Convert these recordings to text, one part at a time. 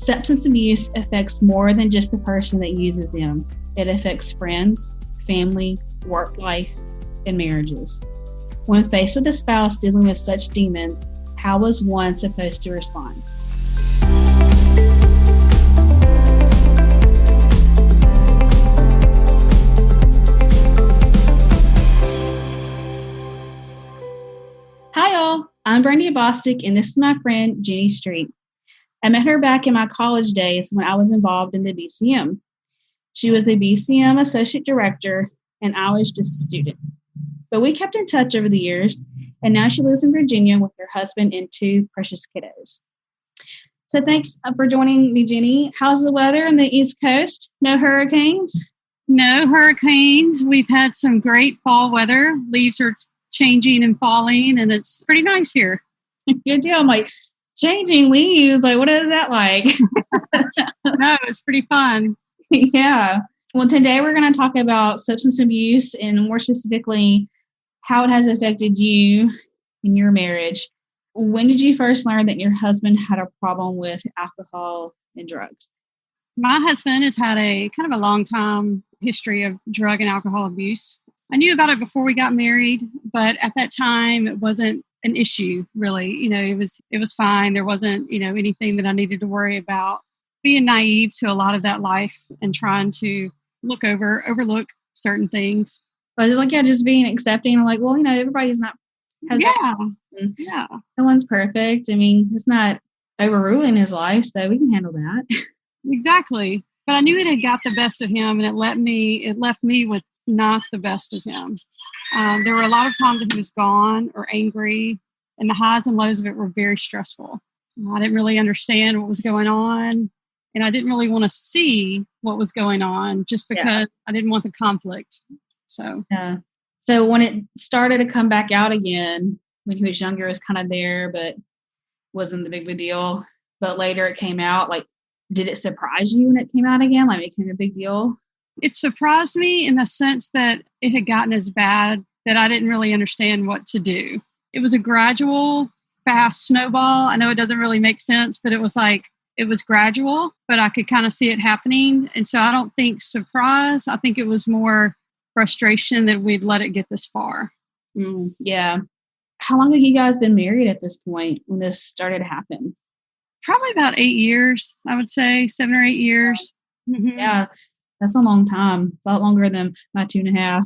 Substance abuse affects more than just the person that uses them. It affects friends, family, work life, and marriages. When faced with a spouse dealing with such demons, how was one supposed to respond? Hi all, I'm Brandy Bostic, and this is my friend Jenny Street. I met her back in my college days when I was involved in the BCM. She was the BCM Associate Director, and I was just a student. But we kept in touch over the years, and now she lives in Virginia with her husband and two precious kiddos. So thanks for joining me, Jenny. How's the weather on the East Coast? No hurricanes? No hurricanes. We've had some great fall weather. Leaves are changing and falling, and it's pretty nice here. Good deal. I'm like, changing leaves? Like, what is that like? No, it's pretty fun. Yeah. Well, today we're going to talk about substance abuse and more specifically how it has affected you in your marriage. When did you first learn that your husband had a problem with alcohol and drugs? My husband has had a kind of a long time history of drug and alcohol abuse. I knew about it before we got married, but at that time it wasn't an issue really. It was fine. There wasn't, anything that I needed to worry about. Being naive to a lot of that life and trying to overlook certain things. But it's like, just being accepting, like, well, everybody's not. Yeah. No one's perfect. I mean, it's not overruling his life, so we can handle that. Exactly. But I knew it had got the best of him, and it left me with not the best of him. There were a lot of times that he was gone or angry, and the highs and lows of it were very stressful. I didn't really understand what was going on, and I didn't really want to see what was going on just because I didn't want the conflict. So when it started to come back out again, when he was younger, it was kind of there, but wasn't the big deal. But later it came out. Like, did it surprise you when it came out again? Like, it became a big deal? It surprised me in the sense that it had gotten as bad that I didn't really understand what to do. It was a gradual, fast snowball. I know it doesn't really make sense, but it was gradual, but I could kind of see it happening. And so I don't think surprise. I think it was more frustration that we'd let it get this far. Yeah. How long have you guys been married at this point when this started to happen? Probably about 8 years, I would say, 7 or 8 years. Mm-hmm. Yeah. That's a long time. It's a lot longer than my 2.5.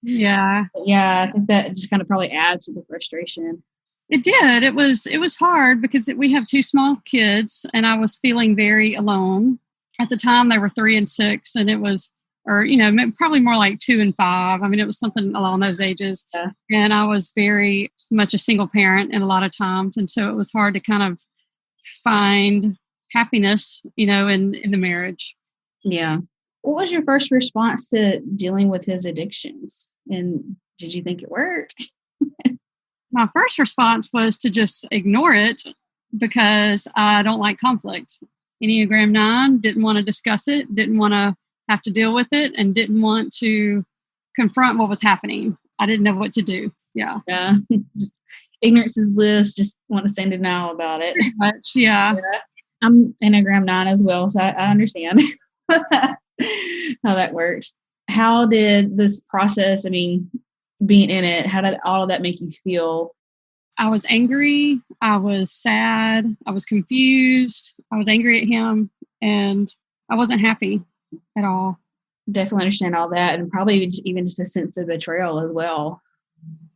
Yeah. But yeah, I think that just kind of probably adds to the frustration. It did. It was hard because we have 2 small kids, and I was feeling very alone. At the time, they were 3 and 6, and it was, probably more like 2 and 5. I mean, it was something along those ages. Yeah. And I was very much a single parent in a lot of times, and so it was hard to kind of find happiness, in the marriage. Yeah. What was your first response to dealing with his addictions? And did you think it worked? My first response was to just ignore it because I don't like conflict. Enneagram 9, didn't want to discuss it, didn't want to have to deal with it, and didn't want to confront what was happening. I didn't know what to do. Yeah. Ignorance is bliss, just want to stay in denial about it. Pretty much, yeah. I'm Enneagram 9 as well, so I understand how that works. How did this process, being in it, how did all of that make you feel? I was angry. I was sad. I was confused. I was angry at him, and I wasn't happy at all. Definitely understand all that, and probably even just a sense of betrayal as well.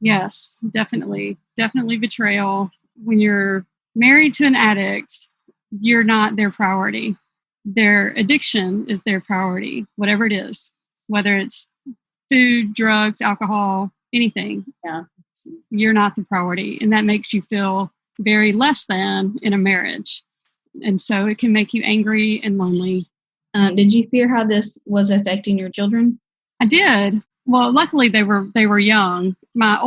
Yes, definitely. Definitely betrayal. When you're married to an addict, you're not their priority. Their addiction is their priority, whatever it is, whether it's food, drugs, alcohol, anything. Yeah. You're not the priority. And that makes you feel very less than in a marriage. And so it can make you angry and lonely. Did you fear how this was affecting your children? I did. Well, luckily they were young. My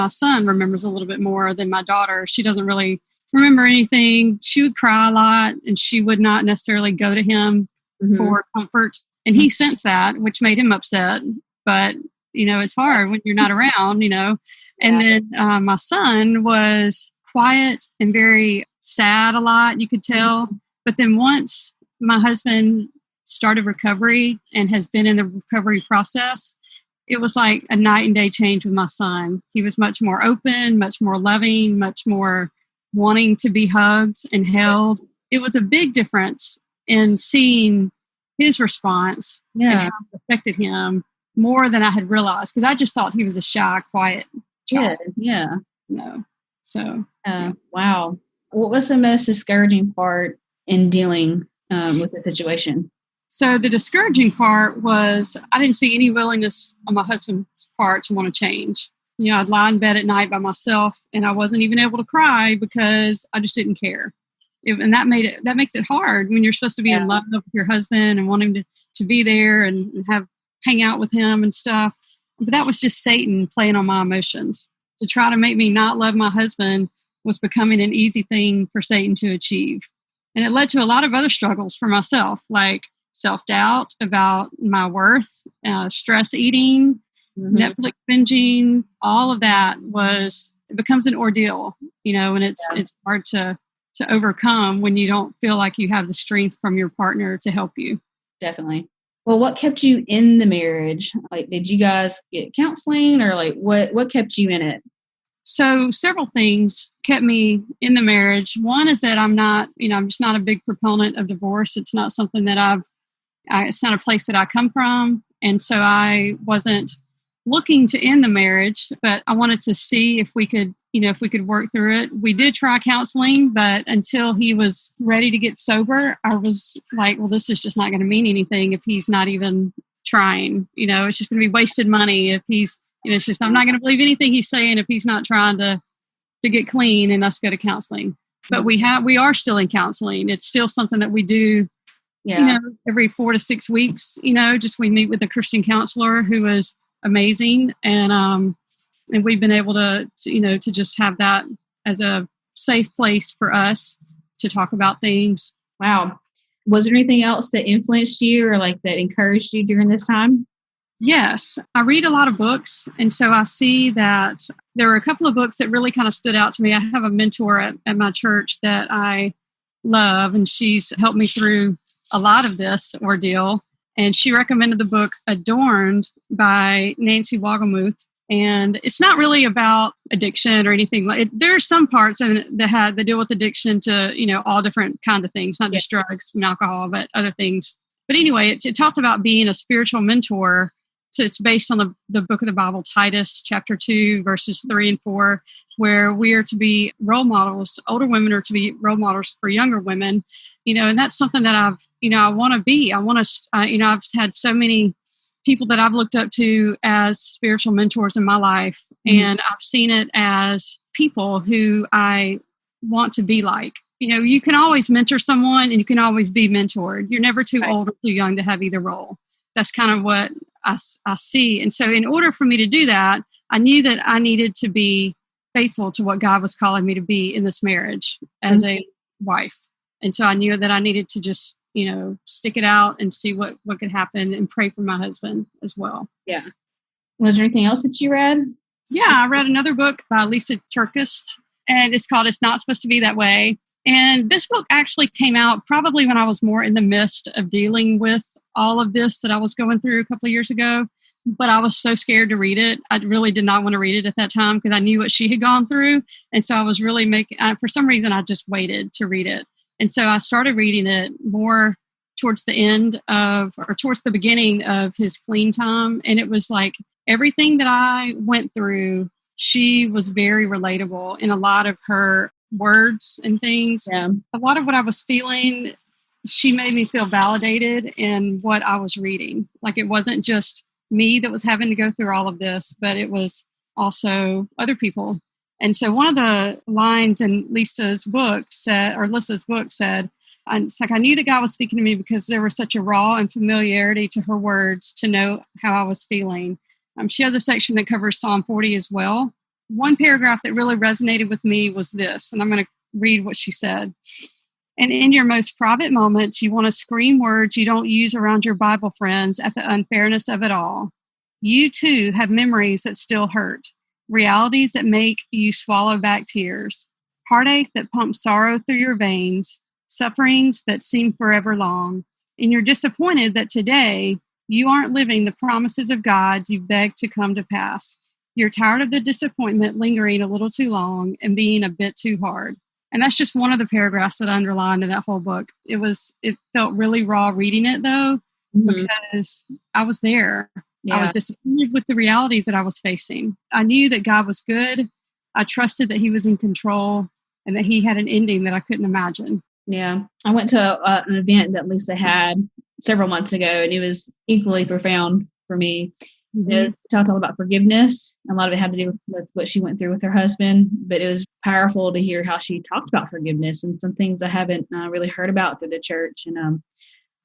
son remembers a little bit more than my daughter. She doesn't really remember anything. She would cry a lot, and she would not necessarily go to him for comfort. And he sensed that, which made him upset. But, it's hard when you're not around, And then my son was quiet and very sad a lot, you could tell. But then once my husband started recovery and has been in the recovery process, it was like a night and day change with my son. He was much more open, much more loving, much more wanting to be hugged and held. It was a big difference in seeing his response and how it affected him more than I had realized, because I just thought he was a shy, quiet child. Yeah. No. So, wow. What was the most discouraging part in dealing with the situation? So the discouraging part was I didn't see any willingness on my husband's part to want to change. I'd lie in bed at night by myself, and I wasn't even able to cry because I just didn't care. And that makes it hard when you're supposed to be in love with your husband and wanting to be there and hang out with him and stuff. But that was just Satan playing on my emotions. To try to make me not love my husband was becoming an easy thing for Satan to achieve. And it led to a lot of other struggles for myself, like self-doubt about my worth, stress eating, Netflix binging. All of that it becomes an ordeal, and it's hard to overcome when you don't feel like you have the strength from your partner to help you. Definitely. Well, what kept you in the marriage? Like, did you guys get counseling, or like what kept you in it? So several things kept me in the marriage. One is that I'm just not a big proponent of divorce. It's not something that it's not a place that I come from. And so I wasn't looking to end the marriage, but I wanted to see if we could work through it. We did try counseling, but until he was ready to get sober, I was like, well, this is just not going to mean anything if he's not even trying. It's just going to be wasted money if he's, it's just, I'm not going to believe anything he's saying if he's not trying to get clean and us go to counseling. But we are still in counseling. It's still something that we do, every 4 to 6 weeks, just we meet with a Christian counselor who is amazing. And we've been able to just have that as a safe place for us to talk about things. Wow. Was there anything else that influenced you or like that encouraged you during this time? Yes, I read a lot of books. And so I see that there are a couple of books that really kind of stood out to me. I have a mentor at my church that I love, and she's helped me through a lot of this ordeal. And she recommended the book Adorned by Nancy Wogemuth. And it's not really about addiction or anything. There are some parts in it that deal with addiction to, all different kinds of things, not just drugs and alcohol, but other things. But anyway, it talks about being a spiritual mentor. So it's based on the book of the Bible, Titus chapter 2, verses 3 and 4, where we are to be role models. Older women are to be role models for younger women, and that's something that I want to be. I want to, I've had so many people that I've looked up to as spiritual mentors in my life. And I've seen it as people who I want to be like. You can always mentor someone and you can always be mentored. You're never too old or too young to have either role. That's kind of what I see. And so in order for me to do that, I knew that I needed to be faithful to what God was calling me to be in this marriage as a wife. And so I knew that I needed to just, stick it out and see what could happen and pray for my husband as well. Yeah. Was there anything else that you read? Yeah, I read another book by Lisa Turkist, and it's called It's Not Supposed to Be That Way. And this book actually came out probably when I was more in the midst of dealing with all of this that I was going through a couple of years ago. But I was so scared to read it. I really did not want to read it at that time because I knew what she had gone through. And so I was really for some reason, I just waited to read it. And so I started reading it more towards the beginning of his clean time. And it was like everything that I went through, she was very relatable in a lot of her words and things. Yeah. A lot of what I was feeling, she made me feel validated in what I was reading. Like it wasn't just me that was having to go through all of this, but it was also other people. And so one of the lines in Lisa's book said, it's like, I knew that God was speaking to me because there was such a raw and familiarity to her words to know how I was feeling. She has a section that covers Psalm 40 as well. One paragraph that really resonated with me was this, and I'm going to read what she said. And in your most private moments, you want to scream words you don't use around your Bible friends at the unfairness of it all. You too have memories that still hurt, realities that make you swallow back tears, heartache that pumps sorrow through your veins, sufferings that seem forever long, and you're disappointed that today you aren't living the promises of God you've begged to come to pass. You're tired of the disappointment lingering a little too long and being a bit too hard. And that's just one of the paragraphs that I underlined in that whole book. It felt really raw reading it, though, because I was there. Yeah. I was disappointed with the realities that I was facing. I knew that God was good. I trusted that he was in control and that he had an ending that I couldn't imagine. Yeah. I went to an event that Lisa had several months ago, and it was equally profound for me. It talked all about forgiveness. A lot of it had to do with what she went through with her husband, but it was powerful to hear how she talked about forgiveness and some things I haven't really heard about through the church. And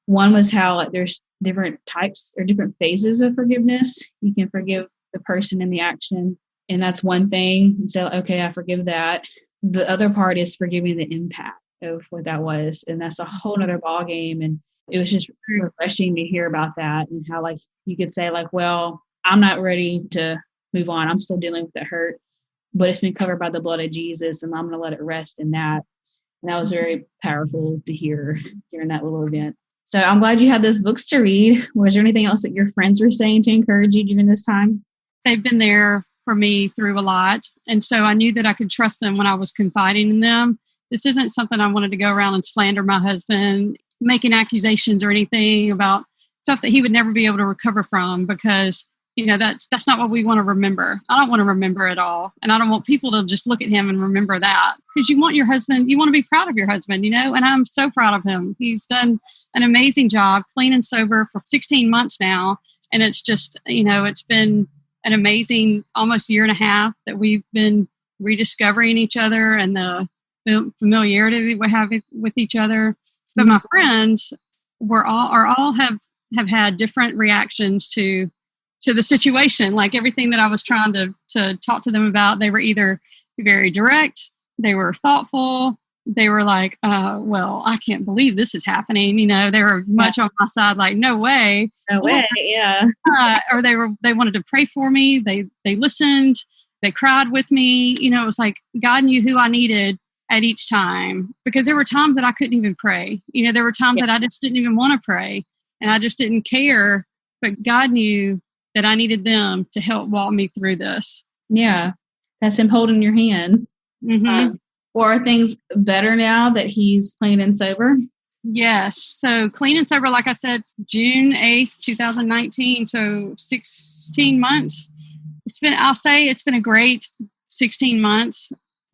one was how there's different types or different phases of forgiveness. You can forgive the person in the action, and that's one thing. And so, okay, I forgive that. The other part is forgiving the impact of what that was, and that's a whole other ball game. And it was just refreshing to hear about that, and how you could say well, I'm not ready to move on. I'm still dealing with the hurt, but it's been covered by the blood of Jesus, and I'm going to let it rest in that. And that was very powerful to hear during that little event. So I'm glad you had those books to read. Was there anything else that your friends were saying to encourage you during this time? They've been there for me through a lot. And so I knew that I could trust them when I was confiding in them. This isn't something I wanted to go around and slander my husband, making accusations or anything about stuff that he would never be able to recover from, because that's not what we want to remember. I don't want to remember it all. And I don't want people to just look at him and remember that, because you want your husband, you want to be proud of your husband, and I'm so proud of him. He's done an amazing job, clean and sober for 16 months now. And it's just, it's been an amazing almost year and a half that we've been rediscovering each other and the familiarity that we have with each other. But my friends have had different reactions to the situation. Like everything that I was trying to talk to them about, they were either very direct, they were thoughtful, they were like, well, I can't believe this is happening. They were much on my side, like, no way. No way, yeah. Or they wanted to pray for me. They listened, they cried with me. It was like God knew who I needed at each time, because there were times that I couldn't even pray. There were times that I just didn't even want to pray, and I just didn't care. But God knew that I needed them to help walk me through this. Yeah, that's him holding your hand. Or are things better now that he's clean and sober? Yes. So clean and sober, like I said, June 8th, 2019. So 16 months. It's been a great 16 months,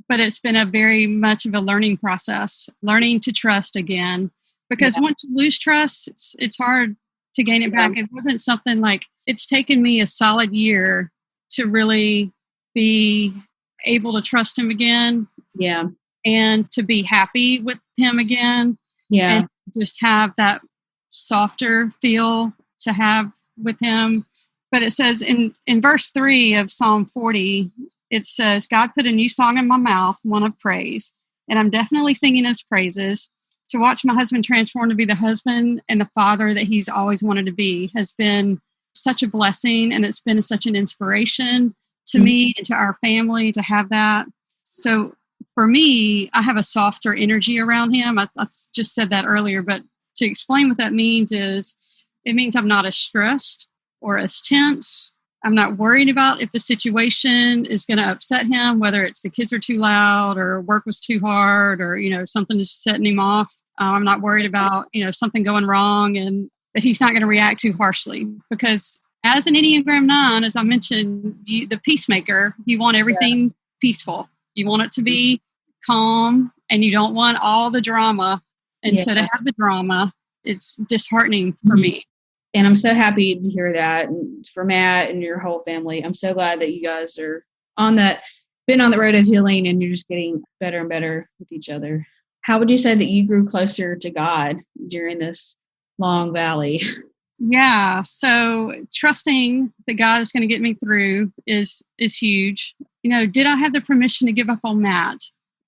but it's been a very much of a learning process, learning to trust again, because once you lose trust, it's hard to gain it back. It wasn't something like, it's taken me a solid year to really be able to trust him again. Yeah. And to be happy with him again. Yeah. And just have that softer feel to have with him. But it says in verse 3 of Psalm 40, it says, God put a new song in my mouth, one of praise. And I'm definitely singing his praises. To watch my husband transform to be the husband and the father that he's always wanted to be has been such a blessing. And it's been such an inspiration to me and to our family to have that. So for me, I have a softer energy around him. I just said that earlier, but to explain what that means is it means I'm not as stressed or as tense. I'm not worried about if the situation is going to upset him, whether it's the kids are too loud or work was too hard or, something is setting him off. I'm not worried about, something going wrong and that he's not going to react too harshly, because as an Enneagram 9, as I mentioned, the peacemaker, you want everything peaceful. You want it to be calm, and you don't want all the drama. And so to have the drama, it's disheartening for me. And I'm so happy to hear that. And for Matt and your whole family, I'm so glad that you guys are been on the road of healing, and you're just getting better and better with each other. How would you say that you grew closer to God during this long valley? Yeah. So trusting that God is going to get me through is huge. Did I have the permission to give up on Matt?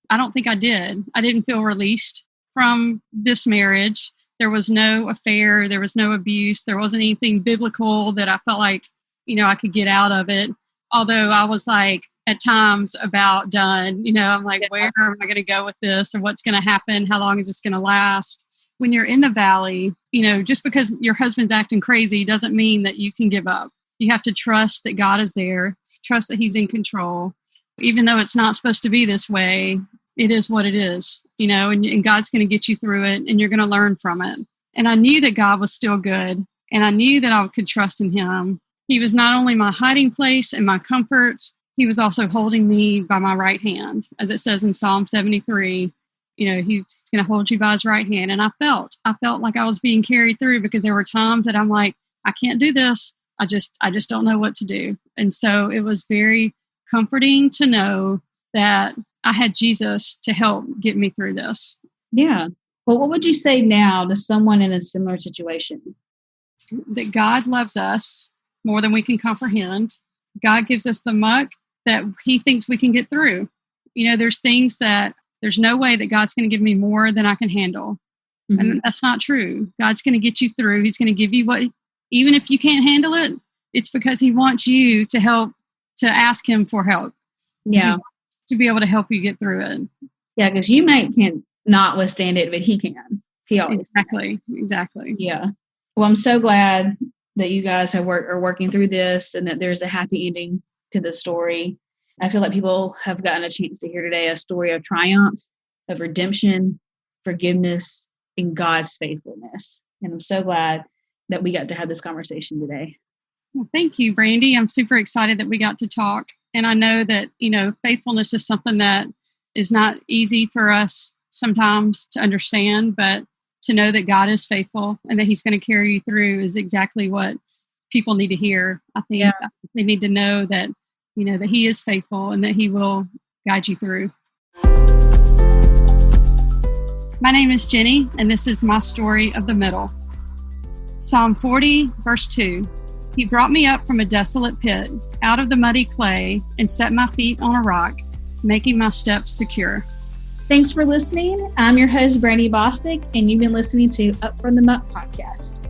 I don't think I did. I didn't feel released from this marriage. There was no affair. There was no abuse. There wasn't anything biblical that I felt like, I could get out of it. Although I was like, at times about done. I'm like, where am I going to go with this, or what's going to happen? How long is this going to last? When you're in the valley, just because your husband's acting crazy doesn't mean that you can give up. You have to trust that God is there, trust that he's in control. Even though it's not supposed to be this way, it is what it is, and God's going to get you through it, and you're going to learn from it. And I knew that God was still good, and I knew that I could trust in him. He was not only my hiding place and my comfort, he was also holding me by my right hand. As it says in Psalm 73, he's going to hold you by his right hand. And I felt like I was being carried through, because there were times that I'm like, I can't do this. I just don't know what to do. And so it was very comforting to know that I had Jesus to help get me through this. Yeah. Well, what would you say now to someone in a similar situation? That God loves us more than we can comprehend. God gives us the muck that he thinks we can get through. There's things that there's no way that God's going to give me more than I can handle. Mm-hmm. And that's not true. God's going to get you through. He's going to give you what, even if you can't handle it, it's because he wants you to help, to ask him for help. Yeah. To be able to help you get through it. Yeah, because you can't not withstand it, but he can. He always Exactly. Yeah. Well, I'm so glad that you guys are working through this, and that there's a happy ending to the story. I feel like people have gotten a chance to hear today a story of triumph, of redemption, forgiveness, and God's faithfulness. And I'm so glad that we got to have this conversation today. Well, thank you, Brandy. I'm super excited that we got to talk. And I know that, faithfulness is something that is not easy for us sometimes to understand, but to know that God is faithful and that he's going to carry you through is exactly what people need to hear. I think they need to know that, that he is faithful and that he will guide you through. My name is Jenny, and this is my story of the middle. Psalm 40, verse 2. He brought me up from a desolate pit, out of the muddy clay, and set my feet on a rock, making my steps secure. Thanks for listening. I'm your host, Brandy Bostic, and you've been listening to Up From the Muck podcast.